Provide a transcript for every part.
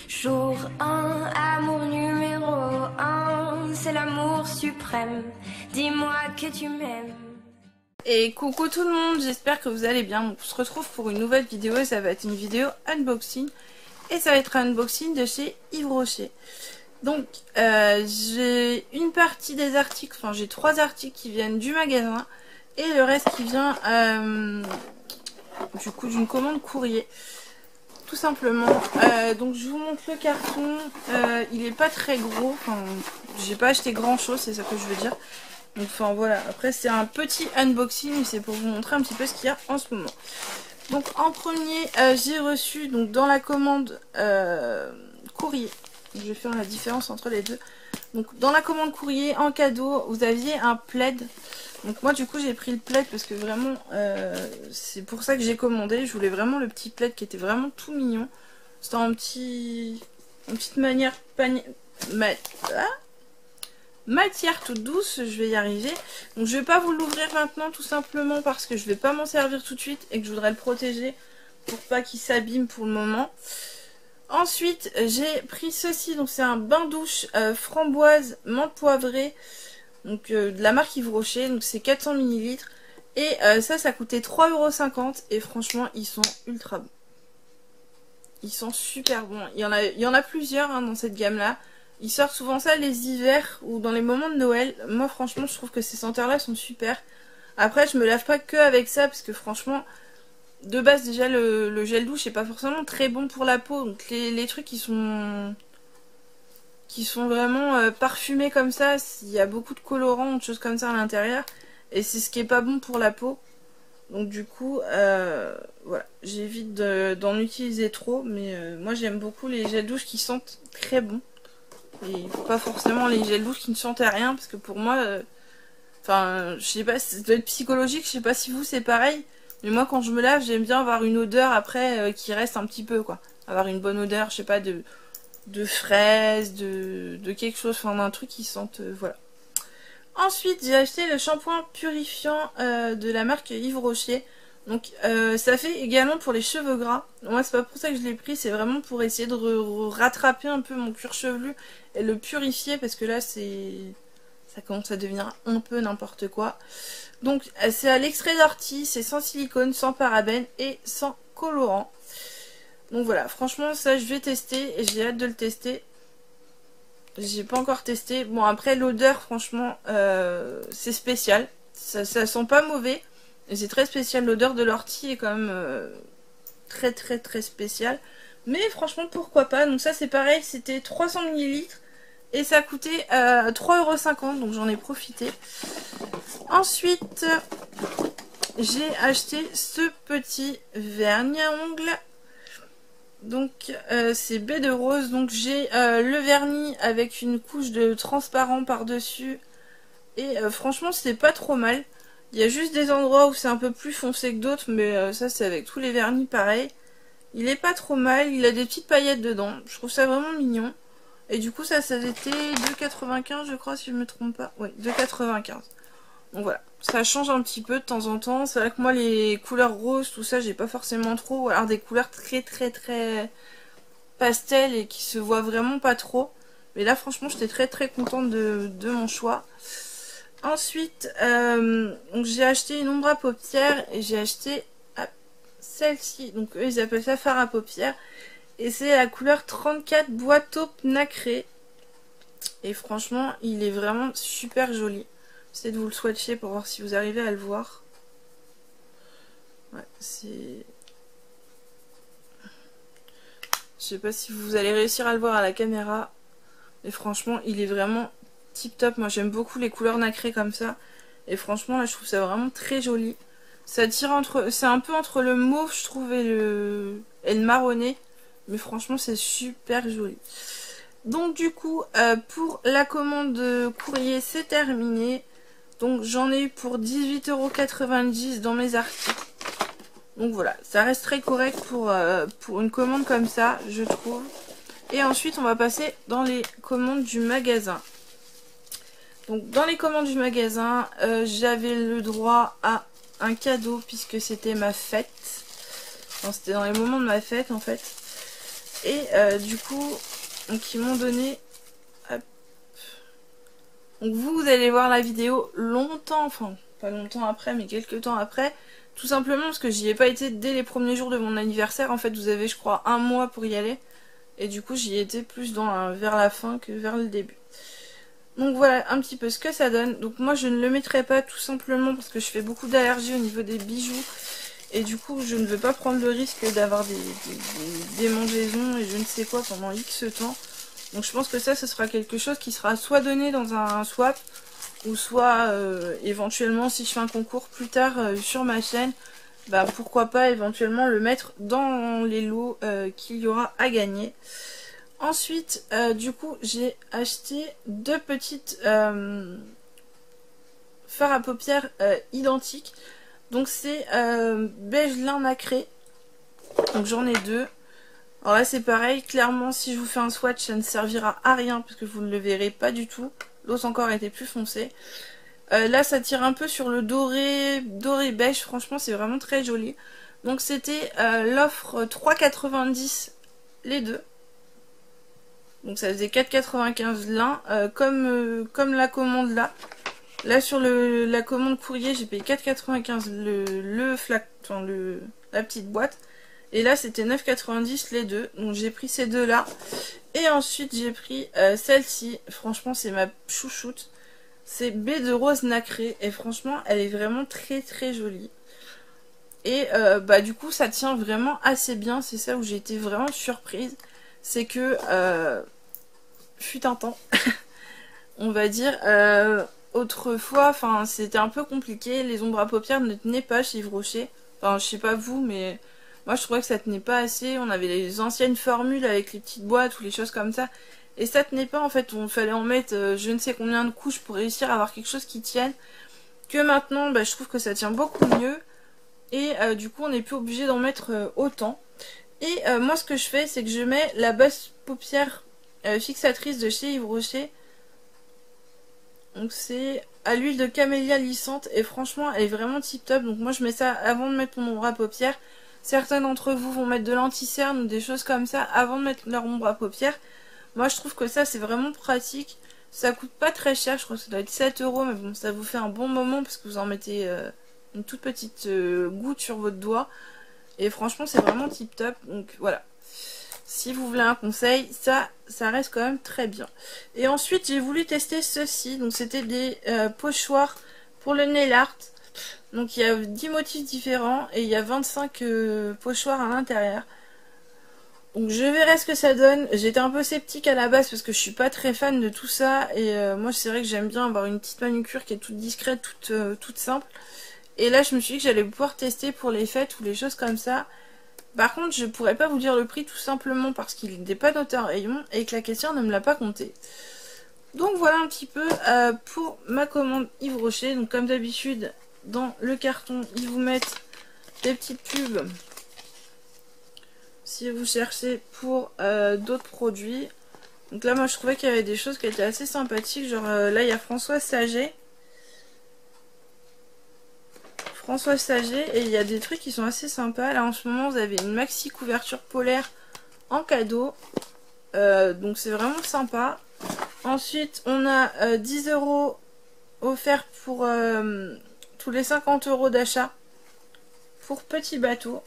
Jour 1, amour numéro 1, c'est l'amour suprême. Dis-moi que tu m'aimes. Et coucou tout le monde, j'espère que vous allez bien. On se retrouve pour une nouvelle vidéo et ça va être une vidéo unboxing. Et ça va être un unboxing de chez Yves Rocher. Donc j'ai une partie des articles, enfin j'ai 3 articles qui viennent du magasin. Et le reste qui vient du coup d'une commande courrier. Tout simplement. Donc je vous montre le carton. Il est pas très gros. Enfin, j'ai pas acheté grand chose, c'est ça que je veux dire. Donc enfin voilà. Après c'est un petit unboxing. C'est pour vous montrer un petit peu ce qu'il y a en ce moment. Donc en premier, j'ai reçu donc dans la commande courrier. Je vais faire la différence entre les deux. Donc dans la commande courrier en cadeau, vous aviez un plaid. Donc moi du coup j'ai pris le plaid parce que vraiment c'est pour ça que j'ai commandé. Je voulais vraiment le petit plaid qui était vraiment tout mignon. C'était en petite manière matière toute douce, je vais y arriver. Donc je vais pas vous l'ouvrir maintenant tout simplement parce que je vais pas m'en servir tout de suite et que je voudrais le protéger pour pas qu'il s'abîme pour le moment. Ensuite j'ai pris ceci, donc c'est un bain douche framboise menthe poivrée. Donc de la marque Yves Rocher, donc c'est 400 ml. Et ça coûtait 3,50 € et franchement ils sont ultra bons. Ils sont super bons. Il y en a plusieurs hein, dans cette gamme là. Ils sortent souvent ça les hivers ou dans les moments de Noël. Moi franchement je trouve que ces senteurs là sont super. Après je me lave pas que avec ça parce que franchement de base déjà le gel douche est pas forcément très bon pour la peau. Donc les trucs qui sont vraiment parfumés comme ça, il y a beaucoup de colorants ou de choses comme ça à l'intérieur. Et c'est ce qui est pas bon pour la peau. Donc du coup, voilà, j'évite d'en utiliser trop. Mais moi j'aime beaucoup les gels douche qui sentent très bon. Et pas forcément les gels douche qui ne sentent rien. Parce que pour moi, enfin, je sais pas, ça doit être psychologique, je sais pas si vous c'est pareil. Mais moi quand je me lave, j'aime bien avoir une odeur après qui reste un petit peu quoi. Avoir une bonne odeur, je sais pas, de fraises, de quelque chose, enfin d'un truc qui sente, voilà. Ensuite j'ai acheté le shampoing purifiant de la marque Yves Rocher. Donc ça fait également pour les cheveux gras. Moi c'est pas pour ça que je l'ai pris, c'est vraiment pour essayer de rattraper un peu mon cuir chevelu et le purifier parce que là ça commence à devenir un peu n'importe quoi. Donc c'est à l'extrait d'ortie, c'est sans silicone, sans parabènes et sans colorant. Donc voilà, franchement ça je vais tester et j'ai hâte de le tester. J'ai pas encore testé. Bon après l'odeur franchement c'est spécial. Ça sent pas mauvais. C'est très spécial, l'odeur de l'ortie est quand même très spéciale. Mais franchement pourquoi pas. Donc ça c'est pareil, c'était 300 ml et ça coûtait 3,50 €, donc j'en ai profité. Ensuite j'ai acheté ce petit vernis à ongles. Donc c'est baie de rose. Donc j'ai le vernis avec une couche de transparent par dessus. Et franchement c'est pas trop mal. Il y a juste des endroits où c'est un peu plus foncé que d'autres. Mais ça c'est avec tous les vernis pareil. Il est pas trop mal. Il a des petites paillettes dedans. Je trouve ça vraiment mignon. Et du coup ça était 2,95 € je crois si je me trompe pas. Oui 2,95 €. Donc voilà, ça change un petit peu de temps en temps. C'est vrai que moi les couleurs roses, tout ça, j'ai pas forcément trop. Ou alors des couleurs très pastel et qui se voient vraiment pas trop. Mais là franchement j'étais très contente de mon choix. Ensuite, j'ai acheté une ombre à paupières et j'ai acheté celle-ci. Donc eux ils appellent ça fard à paupières. Et c'est la couleur 34 bois taupe nacré. Et franchement il est vraiment super joli. J'essaie de vous le swatcher pour voir si vous arrivez à le voir. Ouais, c'est... Je sais pas si vous allez réussir à le voir à la caméra. Mais franchement, il est vraiment tip top. Moi, j'aime beaucoup les couleurs nacrées comme ça. Et franchement, là, je trouve ça vraiment très joli. Ça tire entre... C'est un peu entre le mauve, je trouve, et le marronné. Mais franchement, c'est super joli. Donc, du coup, pour la commande courrier, c'est terminé. Donc j'en ai eu pour 18,90 € dans mes articles. Donc voilà, ça reste très correct pour une commande comme ça, je trouve. Et ensuite on va passer dans les commandes du magasin. Donc dans les commandes du magasin, j'avais le droit à un cadeau puisque c'était ma fête. Enfin, c'était dans les moments de ma fête en fait. Et du coup, donc ils m'ont donné... Hop. Donc vous allez voir la vidéo longtemps, enfin pas longtemps après, mais quelques temps après. Tout simplement parce que j'y ai pas été dès les premiers jours de mon anniversaire. En fait, vous avez, je crois, un mois pour y aller. Et du coup, j'y étais plus vers la fin que vers le début. Donc voilà un petit peu ce que ça donne. Donc moi, je ne le mettrai pas tout simplement parce que je fais beaucoup d'allergies au niveau des bijoux. Et du coup, je ne veux pas prendre le risque d'avoir des démangeaisons et je ne sais quoi pendant X temps. Donc je pense que ça, ce sera quelque chose qui sera soit donné dans un swap, ou soit éventuellement si je fais un concours plus tard sur ma chaîne, bah pourquoi pas éventuellement le mettre dans les lots qu'il y aura à gagner. Ensuite du coup j'ai acheté deux petites fards à paupières identiques. Donc c'est beige lin nacré, donc j'en ai deux. Alors là c'est pareil, clairement si je vous fais un swatch ça ne servira à rien parce que vous ne le verrez pas du tout. L'autre encore était plus foncé. Là ça tire un peu sur le doré beige, franchement c'est vraiment très joli. Donc c'était l'offre 3,90 les deux. Donc ça faisait 4,95 l'un, comme la commande là. Là sur la commande courrier j'ai payé 4,95 la petite boîte. Et là c'était 9,90 les deux. Donc j'ai pris ces deux là. Et ensuite j'ai pris celle-ci. Franchement c'est ma chouchoute. C'est baie de rose nacré. Et franchement elle est vraiment très très jolie. Et bah du coup ça tient vraiment assez bien. C'est ça où j'ai été vraiment surprise. C'est que fut un temps on va dire autrefois enfin c'était un peu compliqué. Les ombres à paupières ne tenaient pas chez Yves Rocher. Enfin je sais pas vous mais... Moi je trouvais que ça tenait pas assez, on avait les anciennes formules avec les petites boîtes ou les choses comme ça. Et ça tenait pas en fait, on fallait en mettre je ne sais combien de couches pour réussir à avoir quelque chose qui tienne. Que maintenant bah, je trouve que ça tient beaucoup mieux. Et du coup on n'est plus obligé d'en mettre autant. Et moi ce que je fais c'est que je mets la base paupière fixatrice de chez Yves Rocher. Donc c'est à l'huile de camélia lissante et franchement elle est vraiment tip top. Donc moi je mets ça avant de mettre mon ombre à paupières. Certains d'entre vous vont mettre de l'anti-cerne ou des choses comme ça avant de mettre leur ombre à paupières. Moi je trouve que ça c'est vraiment pratique. Ça coûte pas très cher, je crois que ça doit être 7 €, mais bon ça vous fait un bon moment parce que vous en mettez une toute petite goutte sur votre doigt. Et franchement c'est vraiment tip top, donc voilà. Si vous voulez un conseil, ça reste quand même très bien. Et ensuite j'ai voulu tester ceci, donc c'était des pochoirs pour le nail art. Donc il y a 10 motifs différents et il y a 25 pochoirs à l'intérieur. Donc je verrai ce que ça donne. J'étais un peu sceptique à la base parce que je suis pas très fan de tout ça. Et moi c'est vrai que j'aime bien avoir une petite manucure qui est toute discrète, toute simple. Et là je me suis dit que j'allais pouvoir tester pour les fêtes ou les choses comme ça. Par contre je pourrais pas vous dire le prix tout simplement parce qu'il n'était pas noté en rayon et que la caissière ne me l'a pas compté. Donc voilà un petit peu pour ma commande Yves Rocher. Donc comme d'habitude... Dans le carton, ils vous mettent des petites pubs si vous cherchez pour d'autres produits. Donc là, moi, je trouvais qu'il y avait des choses qui étaient assez sympathiques. Genre là, il y a Françoise Saget. Et il y a des trucs qui sont assez sympas. Là, en ce moment, vous avez une maxi couverture polaire en cadeau. Donc c'est vraiment sympa. Ensuite, on a 10 € offerts pour... tous les 50 € d'achat pour Petit Bateau.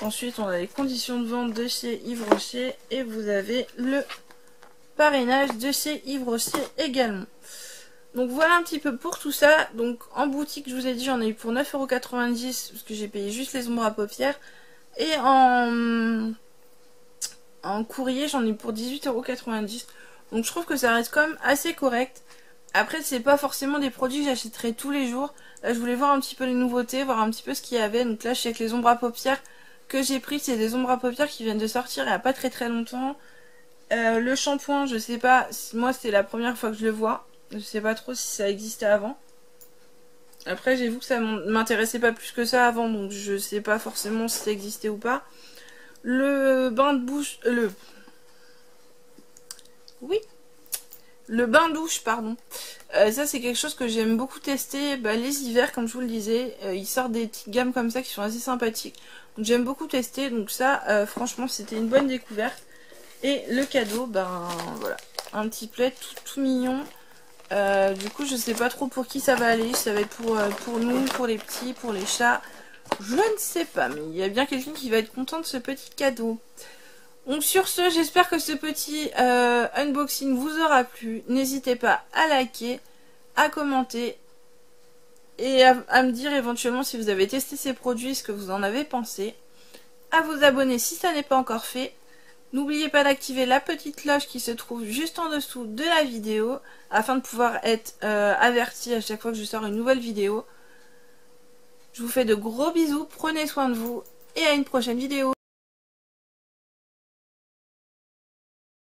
Ensuite, on a les conditions de vente de chez Yves Rocher et vous avez le parrainage de chez Yves Rocher également. Donc voilà un petit peu pour tout ça. Donc en boutique, je vous ai dit, j'en ai eu pour 9,90 € parce que j'ai payé juste les ombres à paupières. Et en courrier, j'en ai eu pour 18,90 €. Donc je trouve que ça reste quand même assez correct. Après c'est pas forcément des produits que j'achèterai tous les jours. Là je voulais voir un petit peu les nouveautés, voir un petit peu ce qu'il y avait. Donc là je sais que les ombres à paupières que j'ai pris c'est des ombres à paupières qui viennent de sortir il n'y a pas très très longtemps. Le shampoing je sais pas, moi c'est la première fois que je le vois. Je sais pas trop si ça existait avant. Après j'avoue que ça m'intéressait pas plus que ça avant, donc je sais pas forcément si ça existait ou pas. Le bain de bouche... Le bain douche, pardon. Ça c'est quelque chose que j'aime beaucoup tester, les hivers comme je vous le disais, ils sortent des petites gammes comme ça qui sont assez sympathiques. Donc j'aime beaucoup tester, donc ça franchement c'était une bonne découverte. Et le cadeau, voilà, un petit plaid tout mignon. Du coup je sais pas trop pour qui ça va aller, ça va être pour nous, pour les petits, pour les chats. Je ne sais pas, mais il y a bien quelqu'un qui va être content de ce petit cadeau. Donc sur ce, j'espère que ce petit unboxing vous aura plu. N'hésitez pas à liker, à commenter et à me dire éventuellement si vous avez testé ces produits, ce que vous en avez pensé. À vous abonner si ça n'est pas encore fait. N'oubliez pas d'activer la petite cloche qui se trouve juste en dessous de la vidéo afin de pouvoir être averti à chaque fois que je sors une nouvelle vidéo. Je vous fais de gros bisous, prenez soin de vous et à une prochaine vidéo.